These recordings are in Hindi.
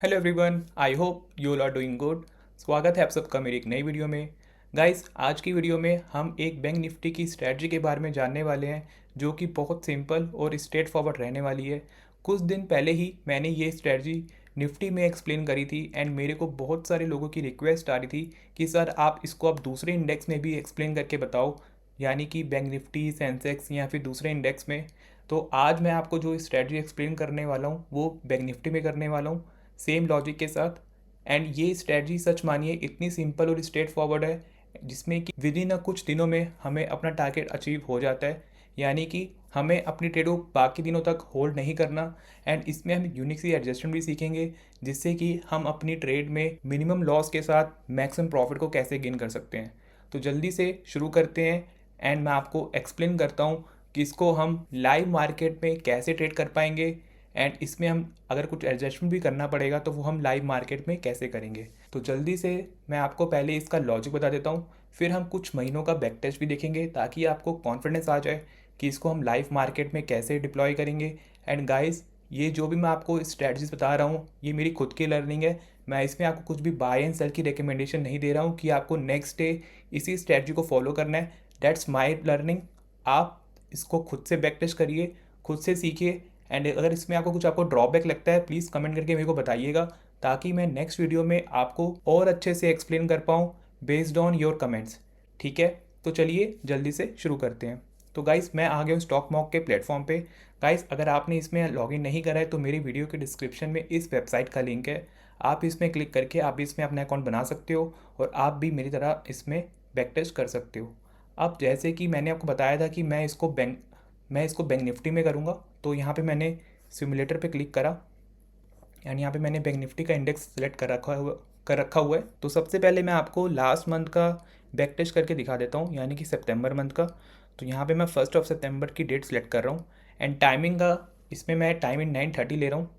Hello everyone, I hope you all are doing good. स्वागत है आप सबका मेरी एक नई वीडियो में। गाइस, आज की वीडियो में हम एक बैंक निफ्टी की स्ट्रैटेजी के बारे में जानने वाले हैं, जो कि बहुत सिंपल और स्ट्रेट फॉरवर्ड रहने वाली है। कुछ दिन पहले ही मैंने ये स्ट्रैटेजी निफ्टी में एक्सप्लेन करी थी एंड मेरे को बहुत सारे लोगों की रिक्वेस्ट आ रही थी कि सर आप इसको आप दूसरे इंडेक्स में भी एक्सप्लेन करके बताओ, यानी कि बैंक निफ्टी, सेंसेक्स या फिर दूसरे इंडेक्स में। तो आज मैं आपको जो स्ट्रैटेजी एक्सप्लेन करने वाला हूँ वो बैंक निफ्टी में करने वाला हूँ, सेम लॉजिक के साथ। एंड ये स्ट्रेटजी सच मानिए इतनी सिंपल और स्ट्रेट फॉरवर्ड है, जिसमें कि विद इन कुछ दिनों में हमें अपना टारगेट अचीव हो जाता है। यानी कि हमें अपनी ट्रेड को बाकी दिनों तक होल्ड नहीं करना। एंड इसमें हम यूनिक सी एडजस्टमेंट भी सीखेंगे, जिससे कि हम अपनी ट्रेड में मिनिमम लॉस के साथ मैक्सिमम प्रॉफिट को कैसे गेन कर सकते हैं। तो जल्दी से शुरू करते हैं एंड मैं आपको एक्सप्लेन करता हूँ कि इसको हम लाइव मार्केट में कैसे ट्रेड कर पाएंगे। एंड इसमें हम अगर कुछ एडजस्टमेंट भी करना पड़ेगा तो वो हम लाइव मार्केट में कैसे करेंगे। तो जल्दी से मैं आपको पहले इसका लॉजिक बता देता हूँ, फिर हम कुछ महीनों का बैक टेस्ट भी देखेंगे ताकि आपको कॉन्फिडेंस आ जाए कि इसको हम लाइव मार्केट में कैसे डिप्लॉय करेंगे। एंड गाइस, ये जो भी मैं आपको स्ट्रैटेजीज बता रहा हूँ ये मेरी खुद की लर्निंग है। मैं इसमें आपको कुछ भी बाय एंड सेल की रिकमेंडेशन नहीं दे रहा हूँ कि आपको नेक्स्ट डे इसी स्ट्रैटेजी को फॉलो करना है। That's my learning. आप इसको खुद से बैक टेस्ट करिए, खुद से सीखिए। एंड अगर इसमें आपको ड्रॉबैक लगता है प्लीज़ कमेंट करके मेरे को बताइएगा, ताकि मैं नेक्स्ट वीडियो में आपको और अच्छे से एक्सप्लेन कर पाऊँ बेस्ड ऑन योर कमेंट्स। ठीक है, तो चलिए जल्दी से शुरू करते हैं। तो गाइस, मैं आ गया हूँ स्टॉक मॉक के प्लेटफॉर्म पे। गाइस, अगर आपने इसमें लॉगिन नहीं करा है तो मेरी वीडियो के डिस्क्रिप्शन में इस वेबसाइट का लिंक है। आप इसमें क्लिक करके आप इसमें अपना अकाउंट बना सकते हो और आप भी मेरी तरह इसमें बैक टेस्ट कर सकते हो। अब जैसे कि मैंने आपको बताया था कि मैं इसको बैंक निफ्टी में करूँगा, तो यहाँ पे मैंने सिमुलेटर पे क्लिक करा एंड यहाँ पे मैंने बैंक निफ्टी का इंडेक्स सेलेक्ट कर रखा हुआ है। तो सबसे पहले मैं आपको लास्ट मंथ का बैक टेस्ट करके दिखा देता हूँ, यानी कि सितंबर मंथ का। तो यहाँ पे मैं 1 सितंबर की डेट सेलेक्ट कर रहा हूँ एंड टाइमिंग का इसमें मैं टाइम इन 9:30 ले रहा हूँ।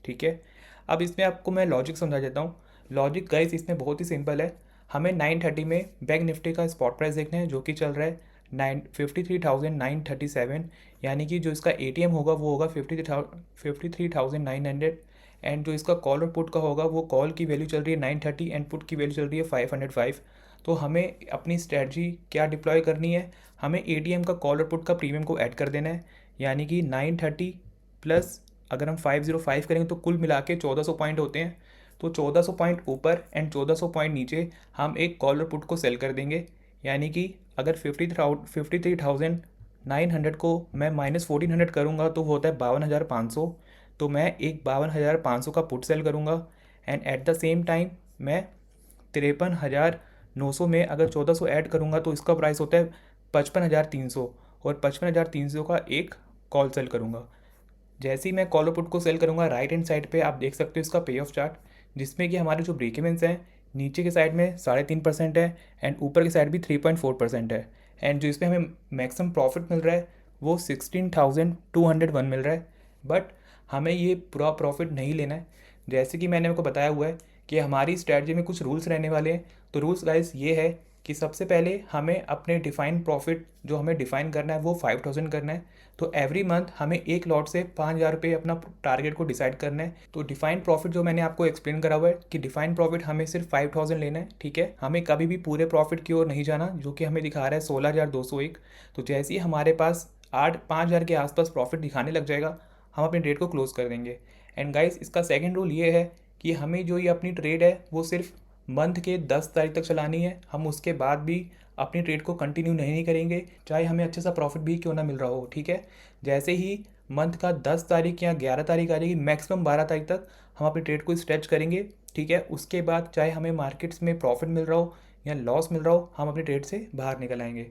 ठीक है, अब इसमें आपको मैं लॉजिक समझा देता हूँ। लॉजिक गाइस इसमें बहुत ही सिंपल है। हमें 9:30 में बैंक निफ्टी का स्पॉट प्राइस देखना है, जो कि चल रहा है 53,937। यानी कि जो इसका एटीएम होगा वो होगा 53,900। एंड जो इसका कॉल और पुट का होगा वो कॉल की वैल्यू चल रही है 930 एंड पुट की वैल्यू चल रही है 505। तो हमें अपनी स्ट्रेटजी क्या डिप्लॉय करनी है, हमें एटीएम का कॉल और पुट का प्रीमियम को ऐड कर देना है। यानी कि 930 प्लस अगर हम 505 करेंगे तो कुल मिला के 1400 पॉइंट होते हैं। तो 1400 पॉइंट ऊपर एंड 1400 पॉइंट नीचे हम एक कॉल और पुट को सेल कर देंगे। यानी कि अगर 53,900 को मैं -1400 करूँगा तो वो होता है 52,500। तो मैं एक 52,500 का पुट सेल करूँगा and at the same time मैं 53,900 में अगर 1400 ऐड करूँगा तो इसका प्राइस होता है 55,300, और 55,300 का एक कॉल सेल करूँगा। जैसे ही मैं कॉल पुट को सेल करूँगा, राइट हैंड साइड पे आप देख सकते हो इसका पे ऑफ चार्ट, जिसमें कि हमारे जो ब्रेक इवेंस हैं नीचे के साइड में 3.5% है एंड ऊपर की साइड भी 3.4% है। एंड जो इसमें हमें मैक्सिमम प्रॉफिट मिल रहा है वो 16,201 मिल रहा है। बट हमें ये पूरा प्रॉफिट नहीं लेना है। जैसे कि मैंने आपको बताया हुआ है कि हमारी स्ट्रैटेजी में कुछ रूल्स रहने वाले हैं। तो रूल्स गाइस ये है कि सबसे पहले हमें अपने डिफाइंड प्रॉफिट जो हमें डिफाइन करना है वो 5,000 करना है। तो एवरी मंथ हमें एक लॉट से 5,000 रुपये अपना टारगेट को डिसाइड करना है। तो डिफाइंड प्रॉफिट जो मैंने आपको एक्सप्लेन करा हुआ है कि डिफाइंड प्रॉफिट हमें सिर्फ 5,000 लेना है। ठीक है, हमें कभी भी पूरे प्रॉफिट की ओर नहीं जाना, जो कि हमें दिखा रहा है 16,201। तो जैसे ही हमारे पास 5,000 के आसपास प्रॉफिट दिखाने लग जाएगा, हम अपनी ट्रेड को क्लोज कर देंगे। एंड गाइस, इसका सेकेंड रूल ये है कि हमें जो ये अपनी ट्रेड है वो सिर्फ मंथ के 10 तारीख तक चलानी है। हम उसके बाद भी अपनी ट्रेड को कंटिन्यू नहीं करेंगे, चाहे हमें अच्छे सा प्रॉफिट भी क्यों ना मिल रहा हो। ठीक है, जैसे ही मंथ का 10 तारीख या 11 तारीख आ जाएगी, मैक्सिमम 12 तारीख तक हम अपनी ट्रेड को स्ट्रेच करेंगे। ठीक है, उसके बाद चाहे हमें मार्केट्स में प्रॉफिट मिल रहा हो या लॉस मिल रहा हो, हम अपनी ट्रेड से बाहर निकल आएंगे।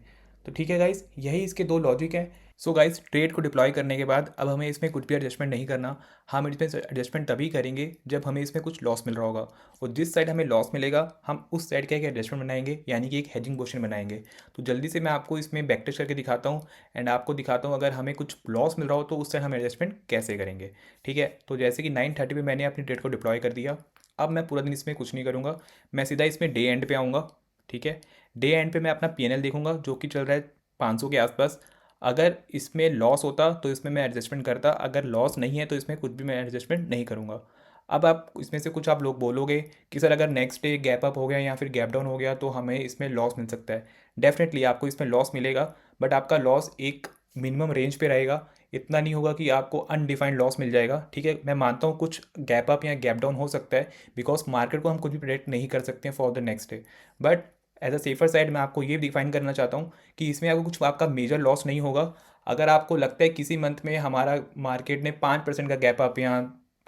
तो ठीक है गाइस, यही इसके दो लॉजिक हैं। सो गाइस, ट्रेड को डिप्लॉय करने के बाद अब हमें इसमें कुछ भी एडजस्टमेंट नहीं करना। हम इसमें एडजस्टमेंट तभी करेंगे जब हमें इसमें कुछ लॉस मिल रहा होगा, और जिस साइड हमें लॉस मिलेगा हम उस साइड का एक एडजस्टमेंट बनाएंगे, यानी कि एक हेजिंग पोजीशन बनाएंगे। तो जल्दी से मैं आपको इसमें बैक टेस्ट करके दिखाता हूँ एंड आपको दिखाता हूँ अगर हमें कुछ लॉस मिल रहा हो तो उस साइड हम एडजस्टमेंट कैसे करेंगे। ठीक है, तो जैसे कि 9:30 पे मैंने अपनी ट्रेड को डिप्लॉय कर दिया। अब मैं पूरा दिन इसमें कुछ नहीं करूँगा, मैं सीधा इसमें डे एंड पे आऊँगा। ठीक है, डे एंड पे मैं अपना पीएनएल देखूंगा जो कि चल रहा है 500 के आसपास। अगर इसमें लॉस होता तो इसमें मैं एडजस्टमेंट करता, अगर लॉस नहीं है तो इसमें कुछ भी मैं एडजस्टमेंट नहीं करूँगा। अब आप इसमें से कुछ आप लोग बोलोगे कि सर अगर नेक्स्ट डे गैप अप हो गया या फिर गैप डाउन हो गया तो हमें इसमें लॉस मिल सकता है। डेफिनेटली आपको इसमें लॉस मिलेगा, बट आपका लॉस एक मिनिमम रेंज पे रहेगा। इतना नहीं होगा कि आपको अनडिफाइंड लॉस मिल जाएगा। ठीक है, मैं मानता हूँ कुछ गैप अप या गैप डाउन हो सकता है, बिकॉज मार्केट को हम कुछ भी प्रेडिक्ट नहीं कर सकते हैं for the next day. But as a safer side मैं आपको ये डिफाइन करना चाहता हूँ कि इसमें आपको कुछ आपका मेजर लॉस नहीं होगा। अगर आपको लगता है किसी मंथ में हमारा मार्केट ने 5% का गैप अप या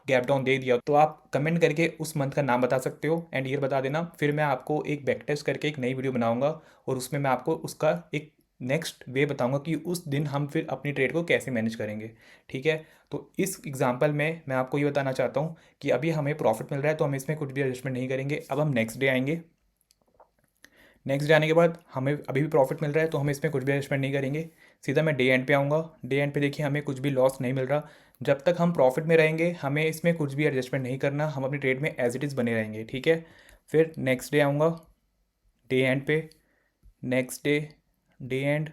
गैप डाउन दे दिया, तो आप कमेंट करके उस मंथ का नाम बता सकते हो एंड ईयर बता देना। फिर मैं आपको एक बैक टेस्ट करके एक नई वीडियो बनाऊंगा और उसमें मैं आपको उसका एक नेक्स्ट वे बताऊंगा कि उस दिन हम फिर अपनी ट्रेड को कैसे मैनेज करेंगे। ठीक है, तो इस एग्जांपल में मैं आपको ये बताना चाहता हूँ कि अभी हमें प्रॉफिट मिल रहा है तो हम इसमें कुछ भी एडजस्टमेंट नहीं करेंगे। अब हम नेक्स्ट डे आएंगे, नेक्स्ट डे आने के बाद हमें अभी भी प्रॉफिट मिल रहा है तो हम इसमें कुछ भी एडजस्टमेंट नहीं करेंगे। सीधा मैं डे एंड पे आऊँगा। डे एंड पे देखिए हमें कुछ भी लॉस नहीं मिल रहा। जब तक हम प्रॉफिट में रहेंगे हमें इसमें कुछ भी एडजस्टमेंट नहीं करना, हम अपनी ट्रेड में एज इट इज़ बने रहेंगे। ठीक है, फिर नेक्स्ट डे आऊँगा, डे एंड पे, नेक्स्ट डे, डे एंड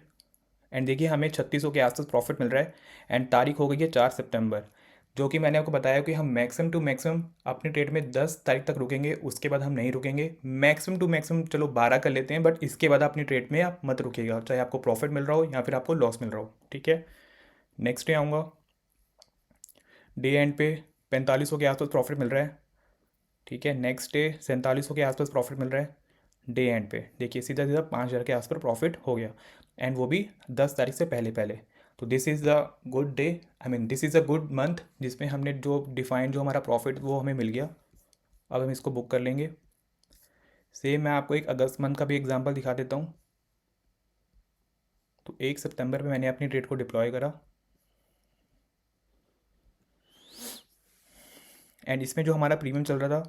देखिए हमें 3600 के आसपास प्रॉफिट मिल रहा है एंड तारीख हो गई है 4 सितंबर। जो कि मैंने आपको बताया कि हम मैक्सिमम टू मैक्सिमम अपनी ट्रेड में 10 तारीख तक रुकेंगे, उसके बाद हम नहीं रुकेंगे। मैक्सिमम टू मैक्सिमम चलो 12 कर लेते हैं, बट इसके बाद अपनी ट्रेड में आप मत रुकिएगा, चाहे आपको प्रॉफिट मिल रहा हो या फिर आपको लॉस मिल रहा हो। ठीक है, नेक्स्ट डे आऊँगा, डे एंड पे 4500 के आसपास प्रॉफिट मिल रहा है। ठीक है, नेक्स्ट डे 4700 के आसपास प्रॉफिट मिल रहा है। डे एंड पे देखिए सीधा सीधा 5000 के आसपास प्रॉफिट हो गया एंड वो भी 10 तारीख से पहले पहले। तो this is the good day, I mean this is a good month जिसमें हमने जो डिफाइन जो हमारा प्रॉफिट वो हमें मिल गया। अब हम इसको बुक कर लेंगे। सेम मैं आपको एक अगस्त मंथ का भी एग्जांपल दिखा देता हूँ। तो 1 सितंबर में मैंने अपनी ट्रेड को डिप्लॉय करा एंड इसमें जो हमारा प्रीमियम चल रहा था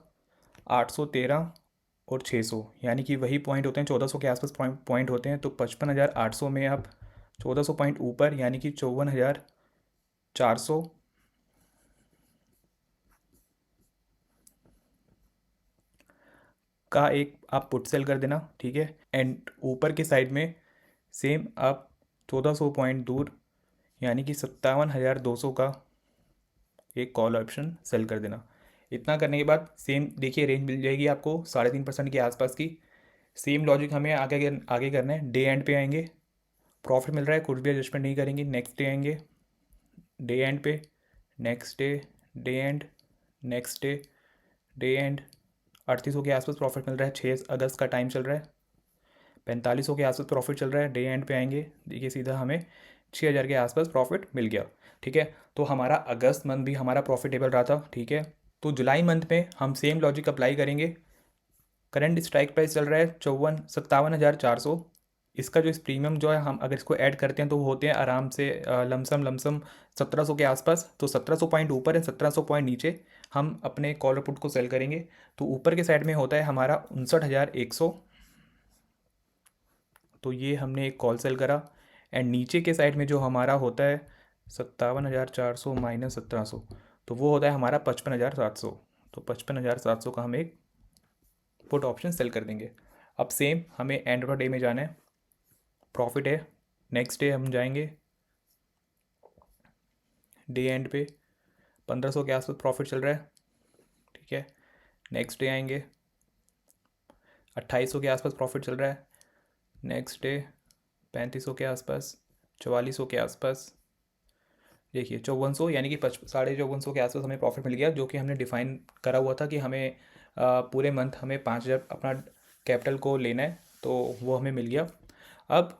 813 और 600, यानी कि वही पॉइंट होते हैं, 1400 के आसपास पॉइंट होते हैं। तो 55,800 में आप 1400 पॉइंट ऊपर यानी कि 54,400 का एक आप पुट सेल कर देना। ठीक है, एंड ऊपर के साइड में सेम आप 1400 पॉइंट दूर यानी कि 57,200 का एक कॉल ऑप्शन सेल कर देना। इतना करने के बाद सेम देखिए रेंज मिल जाएगी आपको 3.5% के आसपास की। सेम लॉजिक हमें आगे आगे करना है। डे एंड पे आएंगे, प्रॉफिट मिल रहा है, कुछ भी एडजस्टमेंट नहीं करेंगे। नेक्स्ट डे आएंगे, डे एंड पे, next day, day and, next day, day and. 3800 के आसपास प्रॉफिट मिल रहा है, 6 अगस्त का टाइम चल रहा है। 4500 के आसपास प्रॉफिट चल रहा है। डे एंड पे आएंगे, देखिए सीधा हमें 6000 के आसपास प्रॉफिट मिल गया। ठीक है, तो हमारा अगस्त मंथ भी हमारा प्रॉफिटेबल रहा था। ठीक है, तो जुलाई मंथ में हम सेम लॉजिक अप्लाई करेंगे। करंट स्ट्राइक प्राइस चल रहा है 57,400। इसका जो इस प्रीमियम जो है हम अगर इसको ऐड करते हैं तो वो होते हैं आराम से लमसम लमसम 1700 के आसपास। तो 1700 पॉइंट ऊपर है, 1700 पॉइंट नीचे हम अपने कॉलर पुट को सेल करेंगे। तो ऊपर के साइड में होता है हमारा 59,100, तो ये हमने एक कॉल सेल करा। एंड नीचे के साइड में जो हमारा होता है 57,400 माइनस 1700, तो वो होता है हमारा 55,700। तो 55,700 का हम एक पुट ऑप्शन सेल कर देंगे। अब सेम हमें एंड ऑफ द डे में जाना है, प्रॉफिट है। नेक्स्ट डे हम जाएंगे, डे एंड पे 1500 के आसपास प्रॉफिट चल रहा है। ठीक है, नेक्स्ट डे आएंगे, 2800 के आसपास प्रॉफिट चल रहा है। नेक्स्ट डे 3500 के आसपास, 4400 के आसपास, देखिए 5400 यानी कि 5450 के आसपास हमें प्रॉफिट मिल गया, जो कि हमने डिफाइन करा हुआ था कि हमें पूरे मंथ हमें 5000 अपना कैपिटल को लेना है, तो वो हमें मिल गया। अब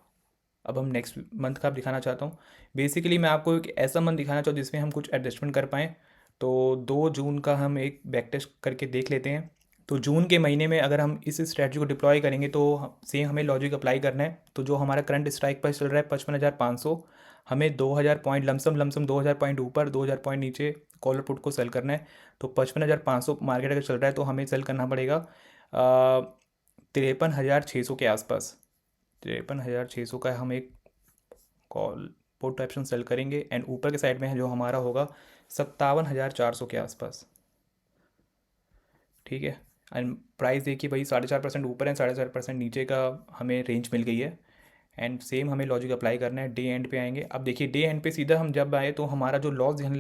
हम नेक्स्ट मंथ का दिखाना चाहता हूँ। बेसिकली मैं आपको एक ऐसा मंथ दिखाना चाहता हूँ जिसमें हम कुछ एडजस्टमेंट कर पाएँ। तो 2 जून का हम एक बैक टेस्ट करके देख लेते हैं। तो जून के महीने में अगर हम इस स्ट्रैटेजी को डिप्लॉय करेंगे तो सेम हमें लॉजिक अप्लाई करना है। तो जो हमारा करंट स्ट्राइक प्राइस चल रहा है 55,500, हमें 2000 पॉइंट लमसम लमसम 2000 पॉइंट ऊपर 2000 पॉइंट नीचे कॉलर पुट को सेल करना है। तो 55,500 मार्केट अगर चल रहा है तो हमें सेल करना पड़ेगा 53,600 के आसपास। 53,600 का हम एक कॉल पुट ऑप्शन सेल करेंगे एंड ऊपर के साइड में जो हमारा होगा 57,400 के आसपास। ठीक है, एंड प्राइस देखिए भाई 4.5% ऊपर है, 4.5% नीचे का हमें रेंज मिल गई है। एंड सेम हमें लॉजिक अप्लाई करना है। डे एंड पे आएंगे। अब देखिए डे एंड पे सीधा हम जब आए तो हमारा जो लॉस दिखाने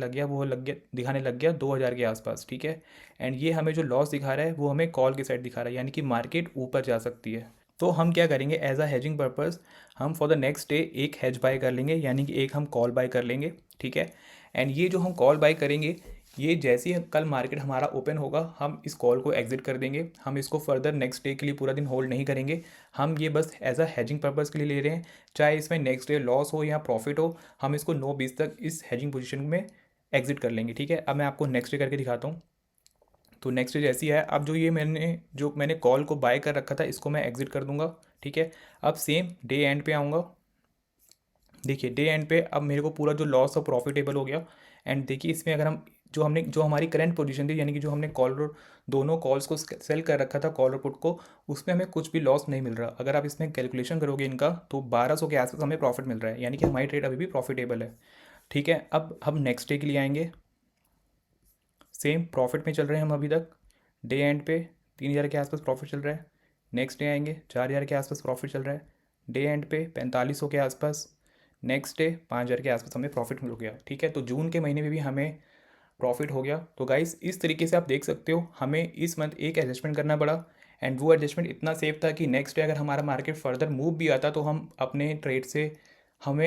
लग गया 2000 के आसपास, ठीक है। एंड ये हमें जो लॉस दिखा रहा है वो हमें कॉल की साइड दिखा रहा है, यानी कि मार्केट ऊपर जा सकती है। तो हम क्या करेंगे, एज अ हेजिंग पर्पस हम फॉर द नेक्स्ट डे एक हेज बाय कर लेंगे, यानी कि एक हम कॉल बाय कर लेंगे, ठीक है। एंड ये जो हम कॉल बाय करेंगे, ये जैसे ही कल मार्केट हमारा ओपन होगा हम इस कॉल को एग्जिट कर देंगे। हम इसको फर्दर नेक्स्ट डे के लिए पूरा दिन होल्ड नहीं करेंगे। हम ये बस एज अ हेजिंग पर्पज़ के लिए ले रहे हैं, चाहे इसमें नेक्स्ट डे लॉस हो या प्रॉफिट हो, हम इसको 9:20 तक इस हेजिंग पोजीशन में एग्जिट कर लेंगे, ठीक है। अब मैं आपको नेक्स्ट डे करके दिखाता हूँ। तो नेक्स्ट डे जैसी है, अब जो मैंने कॉल को बाय कर रखा था इसको मैं एग्जिट कर दूंगा, ठीक है। अब सेम डे एंड पे आऊँगा। देखिए डे एंड पे अब मेरे को पूरा जो लॉस और प्रॉफिटेबल हो गया। एंड देखिए इसमें अगर हम जो हमारी करंट पोजीशन थी, यानी कि जो हमने दोनों कॉल्स को सेल कर रखा था कॉल और पुट को, उसमें हमें कुछ भी लॉस नहीं मिल रहा। अगर आप इसमें कैलकुलेशन करोगे इनका तो 1200 के आसपास हमें प्रॉफिट मिल रहा है, यानी कि हमारी ट्रेड अभी भी प्रॉफिटेबल है, ठीक है। अब हम नेक्स्ट डे के लिए आएंगे। सेम प्रॉफिट में चल रहे हैं हम अभी तक। डे एंड पे 3000 के आसपास प्रॉफिट चल रहा है। नेक्स्ट डे आएंगे 4000 के आसपास प्रॉफिट चल रहा है। डे एंड पे 4500 के आसपास। नेक्स्ट डे 5000 के आसपास हमें प्रॉफिट मिल गया, ठीक है। तो जून के महीने में भी हमें प्रॉफिट हो गया। तो गाइस इस तरीके से आप देख सकते हो हमें इस मंथ एक एडजस्टमेंट करना पड़ा। एंड वो एडजस्टमेंट इतना सेफ था कि नेक्स्ट डे अगर हमारा मार्केट फर्दर मूव भी आता तो हमें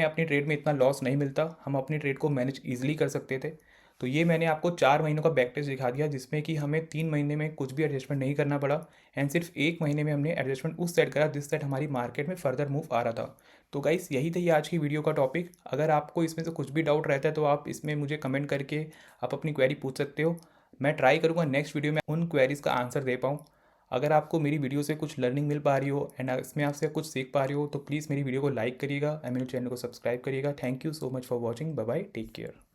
अपनी ट्रेड में इतना लॉस नहीं मिलता, हम अपनी ट्रेड को मैनेज ईजिली कर सकते थे। तो ये मैंने आपको 4 महीनों का बैक टेस्ट दिखा दिया, जिसमें कि हमें 3 महीने में कुछ भी एडजस्टमेंट नहीं करना पड़ा। एंड सिर्फ 1 महीने में हमने एडजस्टमेंट उस साइड करा जिस साइड हमारी मार्केट में फर्दर मूव आ रहा था। तो गाइस यही थी आज की वीडियो का टॉपिक। अगर आपको इसमें से कुछ भी डाउट रहता है तो आप इसमें मुझे कमेंट करके आप अपनी क्वेरी पूछ सकते हो। मैं ट्राई करूँगा नेक्स्ट वीडियो में उन क्वेरीज़ का आंसर दे पाऊँ। अगर आपको मेरी वीडियो से कुछ लर्निंग मिल पा रही हो एंड इसमें आपसे कुछ सीख पा रही हो तो प्लीज़ मेरी वीडियो को लाइक करिएगा एंड मेरे चैनल को सब्सक्राइब करिएगा। Thank you so much for watching. Bye bye, take care.